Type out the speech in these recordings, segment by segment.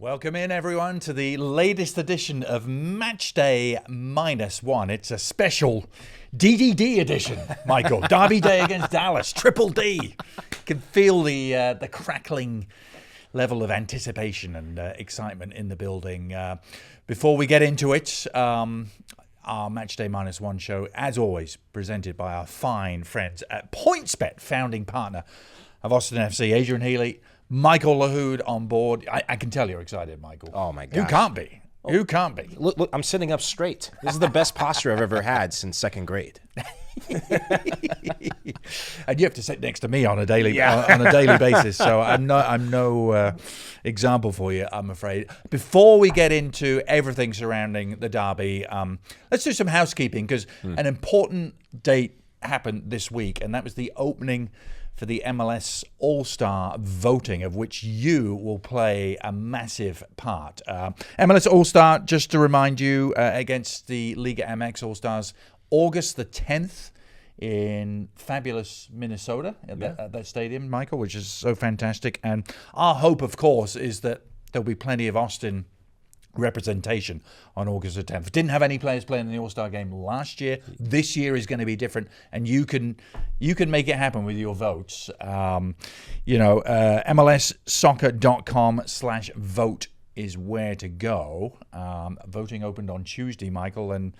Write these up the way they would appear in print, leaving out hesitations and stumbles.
Welcome in, everyone, to the latest edition of Matchday -1. It's a special DDD edition, Michael. Derby Day against Dallas, Triple D. You can feel the crackling level of anticipation and excitement in the building. Before we get into it, our Matchday -1 show, as always, presented by our fine friends at PointsBet, founding partner of Austin FC, Adrian Healey, Michael Lahoud on board. I can tell you're excited, Michael. Oh, my gosh. Who can't be? Who can't be? Look, I'm sitting up straight. This is the best posture I've ever had since second grade. And you have to sit next to me on a daily basis, so I'm no example for you, I'm afraid. Before we get into everything surrounding the derby, let's do some housekeeping, because an important date happened this week, and that was the opening for the MLS All-Star voting, of which you will play a massive part. MLS All-Star, just to remind you, against the Liga MX All-Stars, August the 10th in fabulous Minnesota at that stadium, Michael, which is so fantastic. And our hope, of course, is that there'll be plenty of Austin representation on August the 10th. Didn't have any players playing in the All-Star game last year. This year is going to be different, and you can make it happen with your votes. MLSsoccer.com/vote is where to go. Voting opened on Tuesday, Michael, and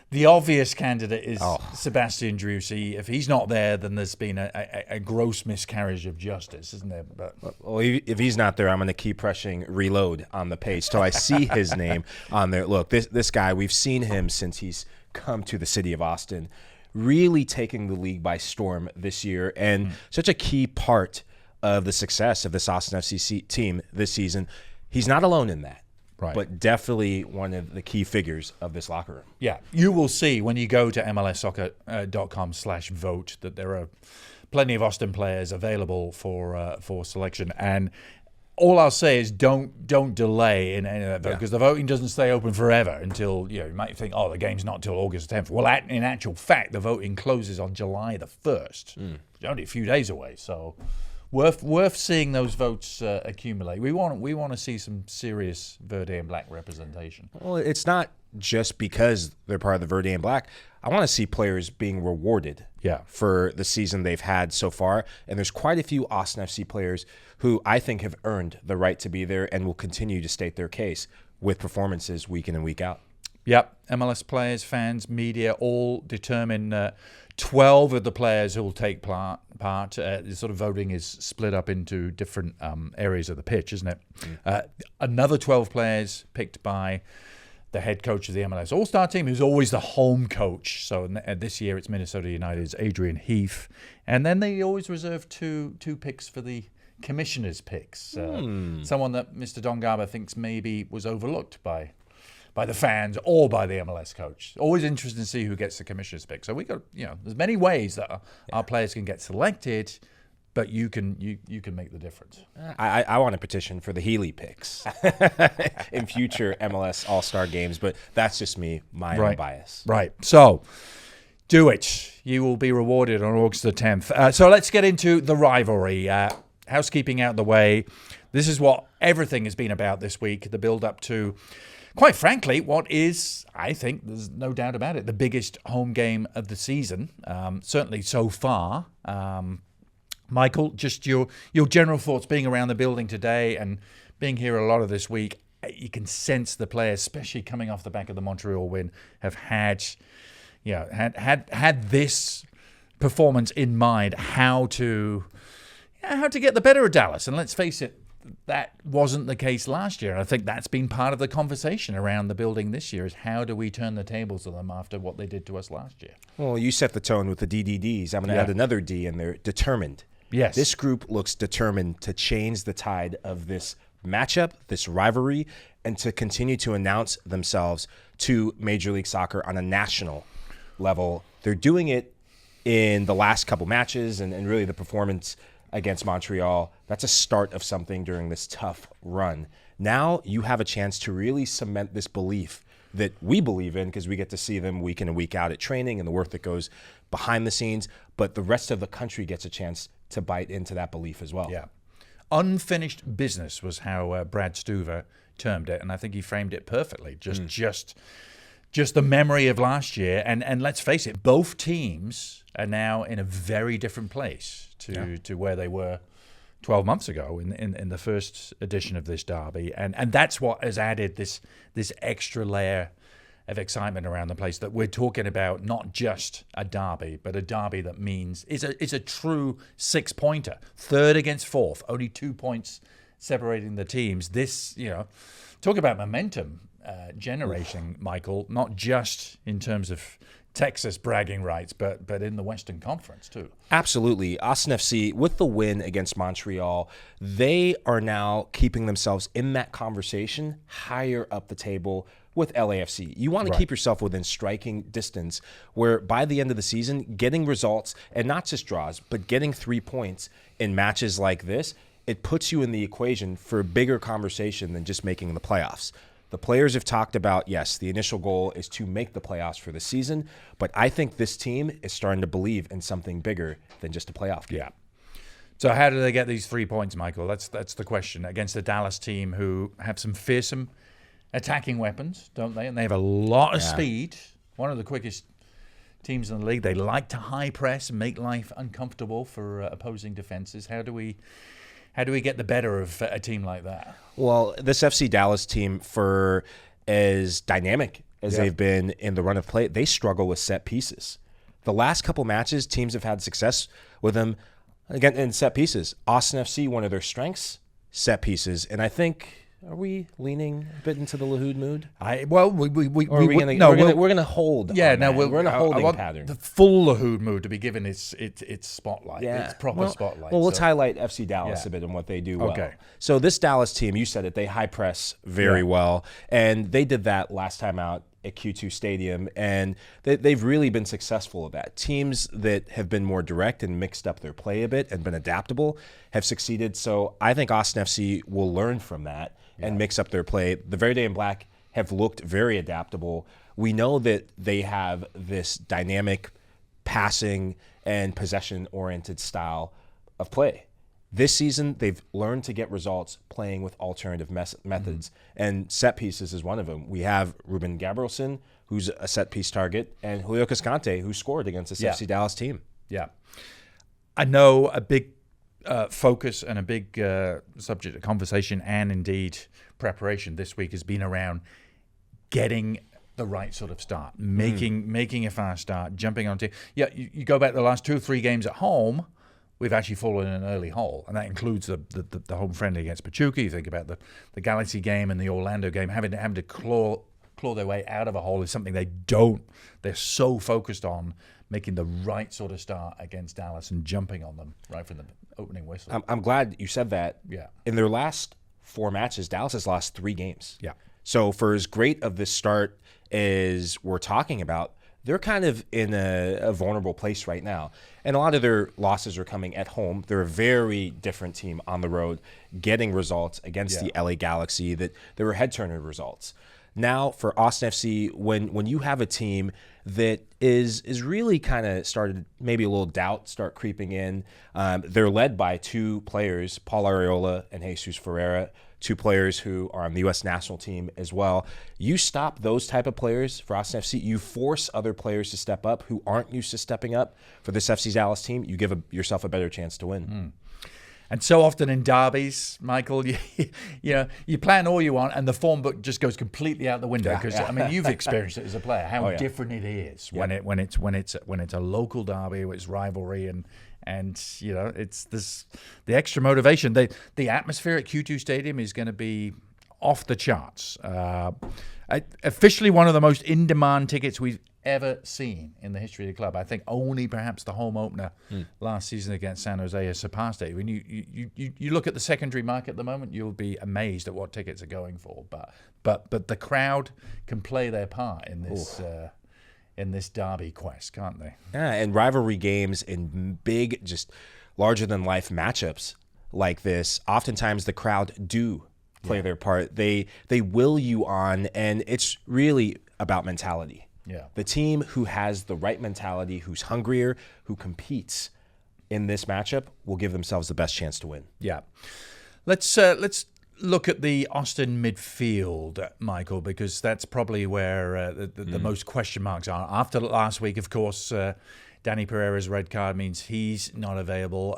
the obvious candidate is Sebastian Driussi. If he's not there, then there's been a gross miscarriage of justice, isn't there? But if he's not there, I'm going to keep pressing reload on the page till I see his name on there. Look, this guy, we've seen him since he's come to the city of Austin, really taking the league by storm this year, and such a key part of the success of this Austin FC team this season. He's not alone in that. Right. But definitely one of the key figures of this locker room. Yeah, you will see when you go to MLSsoccer.com/vote that there are plenty of Austin players available for selection. And all I'll say is don't delay in any of that vote, because the voting doesn't stay open forever until, you might think, the game's not till August 10th. Well, in actual fact, the voting closes on July the 1st. It's only a few days away, so worth seeing those votes accumulate. We want to see some serious Verde and Black representation. Well, it's not just because they're part of the Verde and Black. I want to see players being rewarded for the season they've had so far. And there's quite a few Austin FC players who I think have earned the right to be there and will continue to state their case with performances week in and week out. Yep, MLS players, fans, media, all determine 12 of the players who will take part. The sort of voting is split up into different areas of the pitch, isn't it? Another 12 players picked by the head coach of the MLS All-Star team, who's always the home coach. So this year it's Minnesota United's Adrian Heath. And then they always reserve two picks for the commissioner's picks. Someone that Mr. Don Garber thinks maybe was overlooked by the fans or by the MLS coach. Always interesting to see who gets the commissioner's pick. So we got, there's many ways that our players can get selected, but you can make the difference. I want to petition for the Healey picks in future MLS All-Star games, but that's just me, my own bias. Right. So do it. You will be rewarded on August the 10th. So let's get into the rivalry. Housekeeping out the way. This is what everything has been about this week, the build-up to, quite frankly, what is, I think, there's no doubt about it, the biggest home game of the season, certainly so far. Michael, just your general thoughts being around the building today and being here a lot of this week. You can sense the players, especially coming off the back of the Montreal win, have had this performance in mind, how to get the better of Dallas. And let's face it, that wasn't the case last year. I think that's been part of the conversation around the building this year, is how do we turn the tables on them after what they did to us last year? Well, you set the tone with the DDDs. I'm going to add another D in there, determined. Yes. This group looks determined to change the tide of this matchup, this rivalry, and to continue to announce themselves to Major League Soccer on a national level. They're doing it in the last couple matches and really the performance against Montreal. That's a start of something during this tough run. Now you have a chance to really cement this belief that we believe in, because we get to see them week in and week out at training and the work that goes behind the scenes, but the rest of the country gets a chance to bite into that belief as well. Yeah. unfinished business was how Brad Stuver termed it, and I think he framed it perfectly. Just the memory of last year, and let's face it, both teams are now in a very different place to where they were 12 months ago in the first edition of this derby, and that's what has added this extra layer of excitement around the place, that we're talking about not just a derby, but a derby that means it's a true 6-pointer, third against fourth, only 2 points separating the teams. This, talk about momentum generation, Michael, not just in terms of Texas bragging rights, but in the Western Conference too. Absolutely. Austin FC, with the win against Montreal, they are now keeping themselves in that conversation higher up the table with LAFC. You want to keep yourself within striking distance, where by the end of the season, getting results, and not just draws, but getting 3 points in matches like this, it puts you in the equation for a bigger conversation than just making the playoffs. The players have talked about, yes, the initial goal is to make the playoffs for the season, but I think this team is starting to believe in something bigger than just a playoff game. Yeah. So how do they get these 3 points, Michael? That's the question. Against a Dallas team who have some fearsome attacking weapons, don't they? And they have a lot of speed. One of the quickest teams in the league. They like to high press and make life uncomfortable for opposing defenses. How do we get the better of a team like that? Well, this FC Dallas team, for as dynamic as they've been in the run of play, they struggle with set pieces. The last couple matches, teams have had success with them, again, in set pieces. Austin FC, one of their strengths, set pieces. And I think, are we leaning a bit into the Lahoud mood? We're gonna hold. Yeah, we're in a holding pattern. The full Lahoud mood to be given its spotlight, its proper spotlight. Well, let's highlight FC Dallas a bit and what they do well. Okay. So this Dallas team, you said it, they high press very well, and they did that last time out at Q2 Stadium, and they've really been successful at that. Teams that have been more direct and mixed up their play a bit and been adaptable have succeeded. So I think Austin FC will learn from that and mix up their play. The Verde and Black have looked very adaptable. We know that they have this dynamic passing and possession-oriented style of play. This season, they've learned to get results playing with alternative methods, and set pieces is one of them. We have Ruben Gabrielson, who's a set-piece target, and Julio Cascante, who scored against this FC Dallas team. Yeah. I know a big focus and a big subject of conversation and indeed preparation this week has been around getting the right sort of start, making a fast start, jumping on team. Yeah, you go back the last 2 or 3 games at home, we've actually fallen in an early hole, and that includes the home friendly against Pachuca. You think about the Galaxy game and the Orlando game, having to claw their way out of a hole is something they don't. They're so focused on making the right sort of start against Dallas and jumping on them right from the opening whistle. I'm glad you said that. Yeah. In their last 4 matches, Dallas has lost 3 games. Yeah. So for as great of this start as we're talking about, they're kind of in a vulnerable place right now. And a lot of their losses are coming at home. They're a very different team on the road, getting results against the LA Galaxy that they were head-turner results. Now for Austin FC, when you have a team that is really kind of started, maybe a little doubt start creeping in. They're led by 2 players, Paul Arriola and Jesus Ferreira, 2 players who are on the U.S. national team as well. You stop those type of players for Austin FC. You force other players to step up who aren't used to stepping up for this FC Dallas team. You give yourself a better chance to win. And so often in derbies, Michael, you plan all you want, and the form book just goes completely out the window. Because I mean, you've experienced it as a player, how different it is when it's a local derby, it's rivalry, and it's the extra motivation. The atmosphere at Q2 Stadium is going to be off the charts. Officially one of the most in-demand tickets we've ever seen in the history of the club. I think only perhaps the home opener last season against San Jose has surpassed it. When you look at the secondary market at the moment, you'll be amazed at what tickets are going for. But the crowd can play their part in this derby quest, can't they? Yeah, and rivalry games in big, just larger-than-life matchups like this, oftentimes the crowd do play their part. They will you on, and it's really about mentality. Yeah. The team who has the right mentality, who's hungrier, who competes in this matchup, will give themselves the best chance to win. Yeah. Let's look at the Austin midfield, Michael, because that's probably where the most question marks are. After last week, of course, Danny Pereira's red card means he's not available.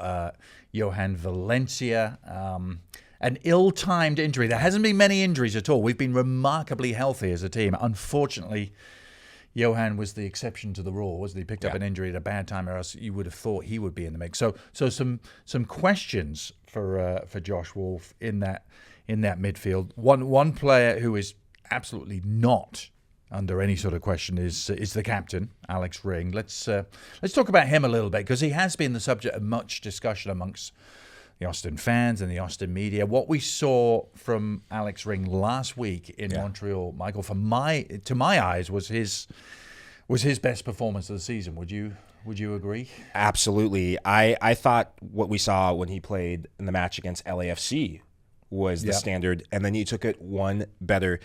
Johan Valencia, an ill-timed injury. There hasn't been many injuries at all. We've been remarkably healthy as a team. Unfortunately, Johan was the exception to the rule, wasn't he? Picked up an injury at a bad time, or else you would have thought he would be in the mix. So some questions for Josh Wolf in that midfield. One player who is absolutely not under any sort of question is the captain, Alex Ring. Let's talk about him a little bit, because he has been the subject of much discussion amongst the Austin fans and the Austin media. What we saw from Alex Ring last week in Montreal, Michael, to my eyes, was his best performance of the season. Would you agree? Absolutely. I thought what we saw when he played in the match against LAFC was the standard, and then he took it one better.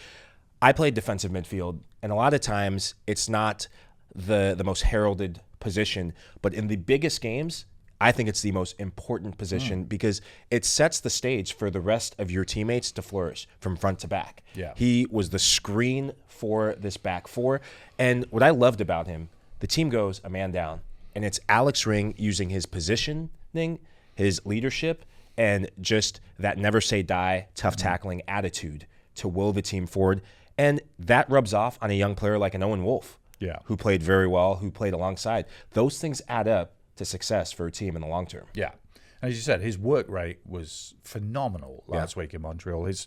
I played defensive midfield, and a lot of times it's not the most heralded position, but in the biggest games, I think it's the most important position because it sets the stage for the rest of your teammates to flourish from front to back. Yeah. He was the screen for this back four. And what I loved about him, the team goes a man down, and it's Alex Ring using his positioning, his leadership, and just that never say die, tough tackling attitude to will the team forward. And that rubs off on a young player like an Owen Wolf, who played very well, who played alongside. Those things add up to success for a team in the long term. Yeah. As you said, his work rate was phenomenal last week in Montreal. His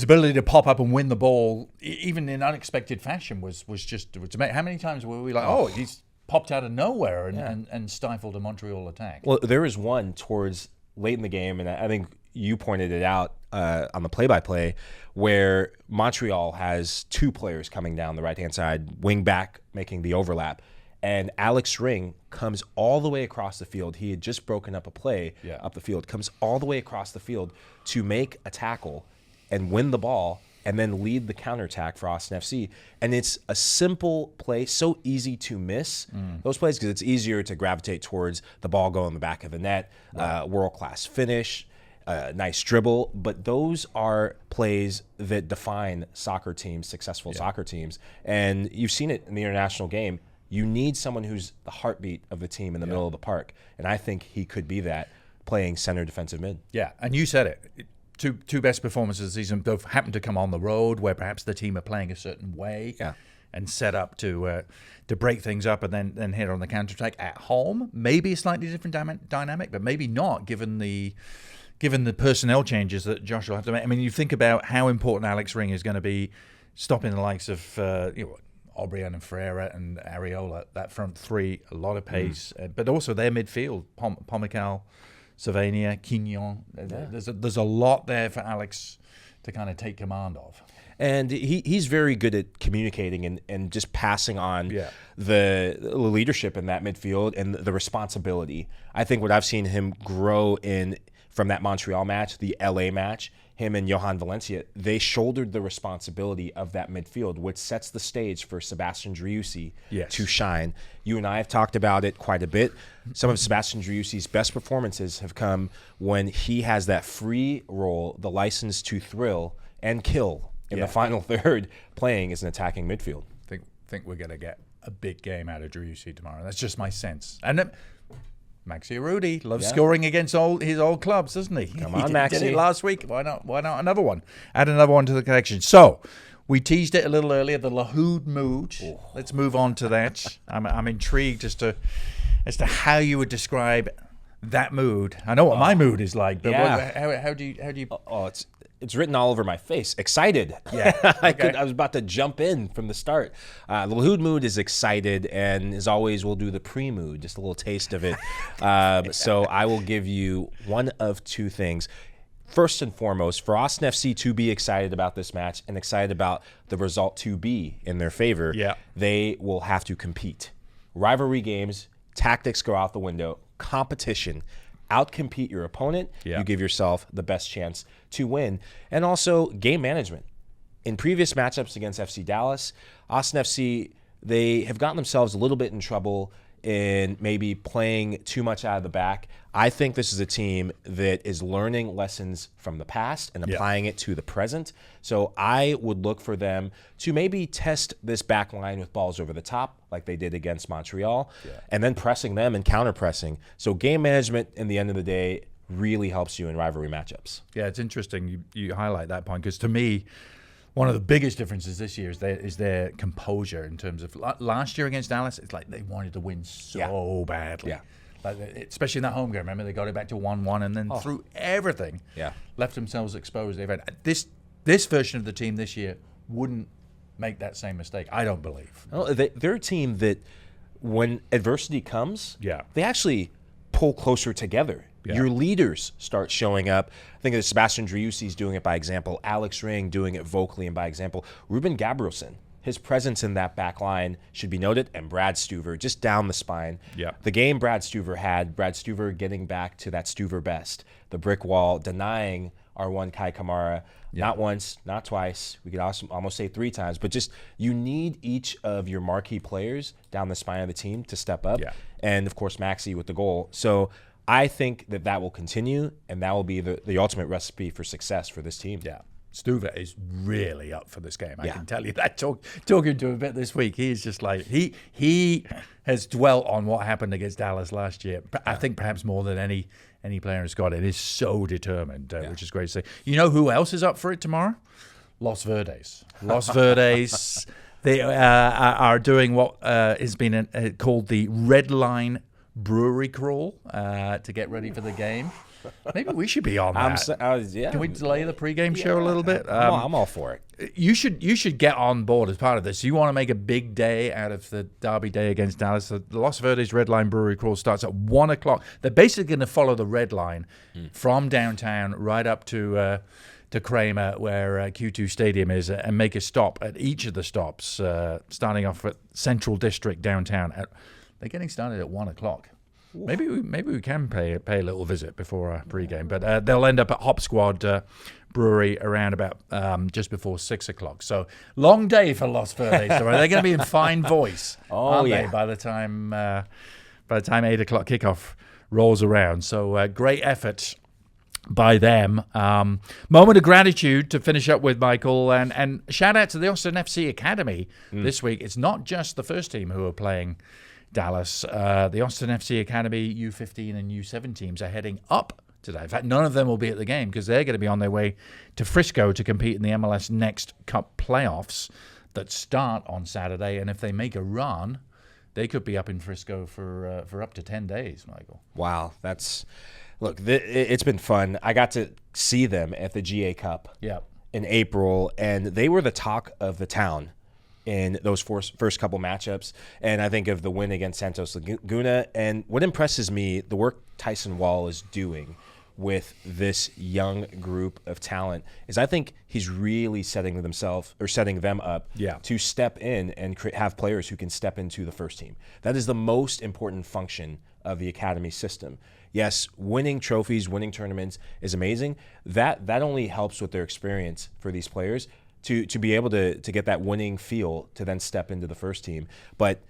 ability to pop up and win the ball, even in unexpected fashion, was just amazing. How many times were we like, he's popped out of nowhere and stifled a Montreal attack? Well, there was one towards late in the game, and I think you pointed it out on the play-by-play, where Montreal has two players coming down the right-hand side, wing back making the overlap. And Alex Ring comes all the way across the field. He had just broken up a play up the field, comes all the way across the field to make a tackle and win the ball and then lead the counterattack for Austin FC. And it's a simple play, so easy to miss those plays because it's easier to gravitate towards the ball going in the back of the net, world-class finish, nice dribble. But those are plays that define soccer teams, successful soccer teams. And you've seen it in the international game. You need someone who's the heartbeat of the team in the middle of the park. And I think he could be that, playing center defensive mid. Yeah, and you said it. Two best performances of the season both happen to come on the road, where perhaps the team are playing a certain way and set up to break things up and then hit on the counterattack. At home, maybe a slightly different dynamic, but maybe not, given the personnel changes that Josh will have to make. I mean, you think about how important Alex Ring is going to be stopping the likes of Adrian and Ferreira and Areola, that front three, a lot of pace, but also their midfield, Pomical, Savania, Quignon. There's a lot there for Alex to kind of take command of. And he's very good at communicating and just passing on the leadership in that midfield and the responsibility. I think what I've seen him grow in from that Montreal match, the LA match, him and Johan Valencia, they shouldered the responsibility of that midfield, which sets the stage for Sebastian Driussi to shine. You and I have talked about it quite a bit. Some of Sebastian Driussi's best performances have come when he has that free role, the license to thrill and kill in the final third, playing as an attacking midfield. Think we're going to get a big game out of Driussi tomorrow. That's just my sense. And Maxi Rudy loves scoring against his old clubs, doesn't he? Come on, he Maxi. did it last week. Why not another one? Add another one to the collection. So, we teased it a little earlier, the Lahoud mood. Let's move on to that. I'm intrigued as to how you would describe that mood. I know what my mood is like, but how do you? It's written all over my face. Excited. Yeah. I was about to jump in from the start. The Lahoud mood is excited, and as always, we'll do the pre-mood, just a little taste of it. So I will give you one of two things. First and foremost, for Austin FC to be excited about this match and excited about the result to be in their favor, they will have to compete. Rivalry games, tactics go out the window, competition, outcompete your opponent, you give yourself the best chance to win. And also game management. In previous matchups against FC Dallas, Austin FC, they have gotten themselves a little bit in trouble in maybe playing too much out of the back. I think this is a team that is learning lessons from the past and applying it to the present. So I would look for them to maybe test this back line with balls over the top like they did against Montreal, and then pressing them and counter-pressing. So game management, in the end of the day, really helps you in rivalry matchups. Yeah, it's interesting you highlight that point, because to me, one of the biggest differences this year is their composure in terms of last year against Dallas. It's like they wanted to win so badly. Yeah. Like, especially in that home game. Remember, they got it back to 1-1 and then through everything, left themselves exposed. They've had this version of the team this year wouldn't make that same mistake, I don't believe. Well, they're a team that when adversity comes, they actually pull closer together. Yeah. Your leaders start showing up. I think of Sebastian Driussi's doing it by example. Alex Ring doing it vocally and by example. Ruben Gabrielson, his presence in that back line should be noted. And Brad Stuver, just down the spine. Yeah. The game Brad Stuver getting back to that Stuver best. The brick wall, denying our one Kai Kamara. Not once, not twice. We could also almost say 3 times. But just you need each of your marquee players down the spine of the team to step up. Yeah. And, of course, Maxey with the goal. So I think that will continue, and that will be the ultimate recipe for success for this team. Yeah. Stuver is really up for this game. I can tell you that. Talking to him a bit this week, he's just like, he has dwelt on what happened against Dallas last year. I think perhaps more than any player has got it. Is so determined, which is great to see. You know who else is up for it tomorrow? Los Verdes. Los Verdes, they are doing what has been called the Red Line Brewery Crawl to get ready for the game. Maybe we should be on that. Can we delay the pregame show a little bit? I'm all for it. You should get on board as part of this. You want to make a big day out of the Derby day against Dallas. The Los Verdes Red Line Brewery Crawl starts at 1 o'clock. They're basically going to follow the Red Line from downtown right up to Kramer, where Q2 Stadium is, and make a stop at each of the stops, starting off at Central District downtown. They're getting started at 1 o'clock. Maybe we can pay a little visit before our pregame, but they'll end up at Hop Squad Brewery around about just before 6 o'clock. So long day for Los Verdes. They're going to be in fine voice, aren't they, by the time 8 o'clock kickoff rolls around. So great effort by them. Moment of gratitude to finish up with, Michael, and shout out to the Austin FC Academy this week. It's not just the first team who are playing Dallas. The Austin FC Academy U15 and U7 teams are heading up today. In fact, none of them will be at the game because they're going to be on their way to Frisco to compete in the MLS Next Cup playoffs that start on Saturday. And if they make a run, they could be up in Frisco for up to 10 days, Michael. Wow. It's been fun. I got to see them at the GA Cup in April, and they were the talk of the town in those first couple matchups. And I think of the win against Santos Laguna. And what impresses me, the work Tyson Wall is doing with this young group of talent, is I think he's really setting them up to step in and have players who can step into the first team. That is the most important function of the academy system. Yes, winning trophies, winning tournaments is amazing. That only helps with their experience for these players to be able to get that winning feel to then step into the first team. But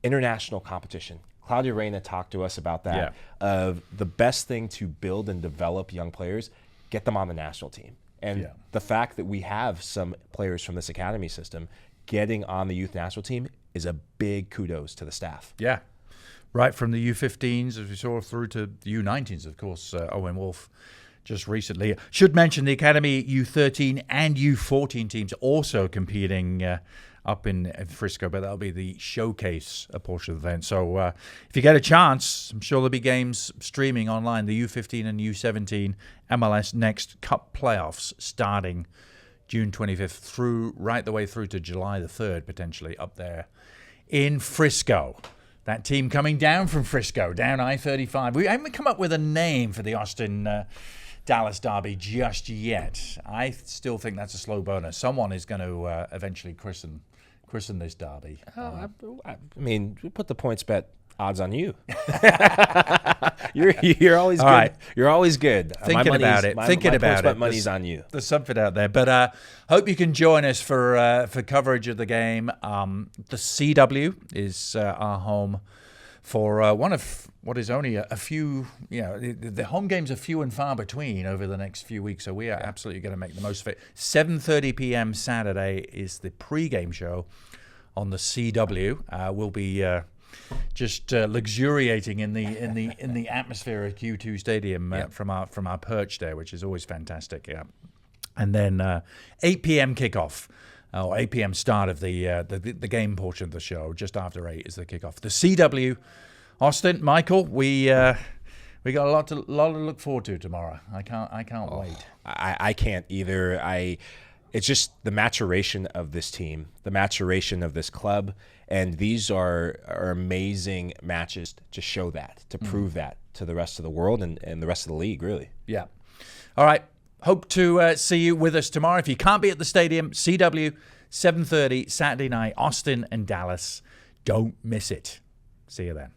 international competition. Claudia Reyna talked to us about that, of the best thing to build and develop young players, get them on the national team. And the fact that we have some players from this academy system getting on the youth national team is a big kudos to the staff. Yeah. Right from the U15s, as we saw, through to the U19s, of course, Owen Wolf just recently. Should mention the Academy U13 and U14 teams also competing up in Frisco, but that'll be the showcase portion of the event. So if you get a chance, I'm sure there'll be games streaming online. The U15 and U17 MLS Next Cup playoffs starting June 25th right the way through to July the 3rd, potentially, up there in Frisco. That team coming down from Frisco, down I-35. We haven't come up with a name for the Austin Dallas Derby just yet. I still think that's a slow burner. Someone is going to eventually christen this derby. I mean, we put the PointsBet odds on you. You're always good. Right. You're always good. Thinking about it. PointsBet money's on you. There's something out there. But hope you can join us for coverage of the game. The CW is our home for one of what is only a few, the home games are few and far between over the next few weeks. So we are absolutely going to make the most of it. 7:30 p.m. Saturday is the pregame show on the CW. We'll be just luxuriating in the atmosphere at Q2 Stadium from our perch there, which is always fantastic. Yeah, and then 8 p.m. kickoff. 8 p.m. start of the game portion of the show. Just after 8 is the kickoff. The CW, Austin, Michael, we got a lot to look forward to tomorrow. I can't wait. I can't either. It's just the maturation of this team, the maturation of this club, and these are amazing matches to show that, to prove that to the rest of the world and the rest of the league, really. Yeah. All right. Hope to see you with us tomorrow. If you can't be at the stadium, CW, 7:30 Saturday night, Austin and Dallas. Don't miss it. See you then.